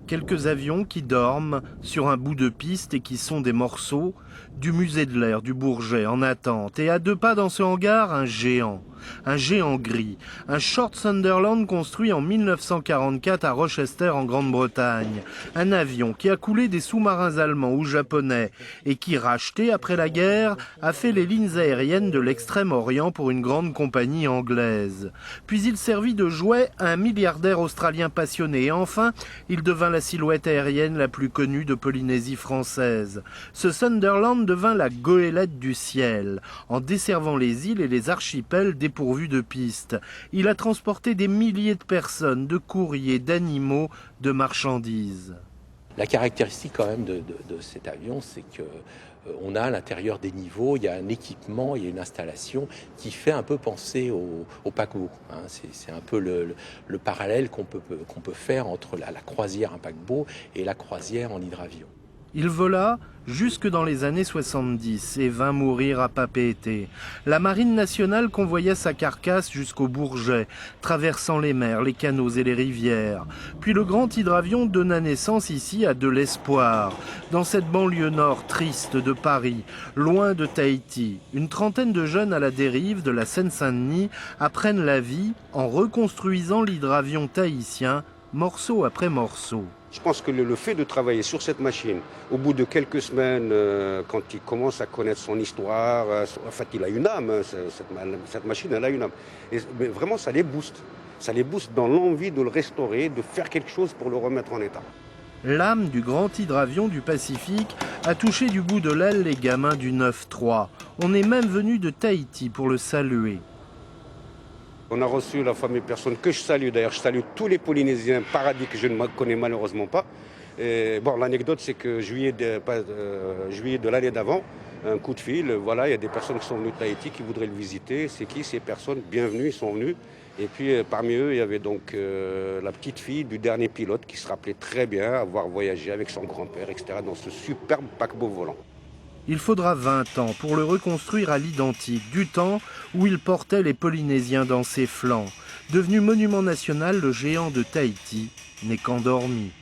Quelques avions qui dorment sur un bout de piste et qui sont des morceaux du musée de l'air du Bourget en attente. Et à 2 pas dans ce hangar, un géant gris, un Short Sunderland construit en 1944 à Rochester en Grande-Bretagne. Un avion qui a coulé des sous-marins allemands ou japonais et qui, racheté après la guerre, a fait les lignes aériennes de l'Extrême-Orient pour une grande compagnie anglaise. Puis il servit de jouet à un milliardaire australien passionné et enfin, il devint la silhouette aérienne la plus connue de Polynésie française. Ce Sunderland devint la goélette du ciel, en desservant les îles et les archipels dépourvus de pistes. Il a transporté des milliers de personnes, de courriers, d'animaux, de marchandises. La caractéristique quand même de cet avion, c'est que on a à l'intérieur des niveaux, il y a un équipement, il y a une installation qui fait un peu penser au paquebot. Hein. C'est un peu le parallèle qu'on peut faire entre la croisière, un paquebot, et la croisière en hydravion. Il vola jusque dans les années 70 et vint mourir à Papeete. La marine nationale convoya sa carcasse jusqu'au Bourget, traversant les mers, les canaux et les rivières. Puis le grand hydravion donna naissance ici à de l'espoir. Dans cette banlieue nord triste de Paris, loin de Tahiti, une trentaine de jeunes à la dérive de la Seine-Saint-Denis apprennent la vie en reconstruisant l'hydravion tahitien, morceau après morceau. Je pense que le fait de travailler sur cette machine, au bout de quelques semaines, quand il commence à connaître son histoire, en fait il a une âme, cette machine elle a une âme. Mais vraiment ça les booste. Ça les booste dans l'envie de le restaurer, de faire quelque chose pour le remettre en état. L'âme du grand hydravion du Pacifique a touché du bout de l'aile les gamins du 9-3. On est même venu de Tahiti pour le saluer. On a reçu la fameuse personne que je salue, d'ailleurs je salue tous les Polynésiens paradis que je ne connais malheureusement pas. Et bon, l'anecdote c'est que juillet de l'année d'avant, un coup de fil, voilà, il y a des personnes qui sont venues de Tahiti qui voudraient le visiter. C'est qui ces personnes? Bienvenue, ils sont venus. Et puis parmi eux, il y avait donc la petite fille du dernier pilote qui se rappelait très bien avoir voyagé avec son grand-père, etc. dans ce superbe paquebot volant. Il faudra 20 ans pour le reconstruire à l'identique, du temps où il portait les Polynésiens dans ses flancs. Devenu monument national, le géant de Tahiti n'est qu'endormi.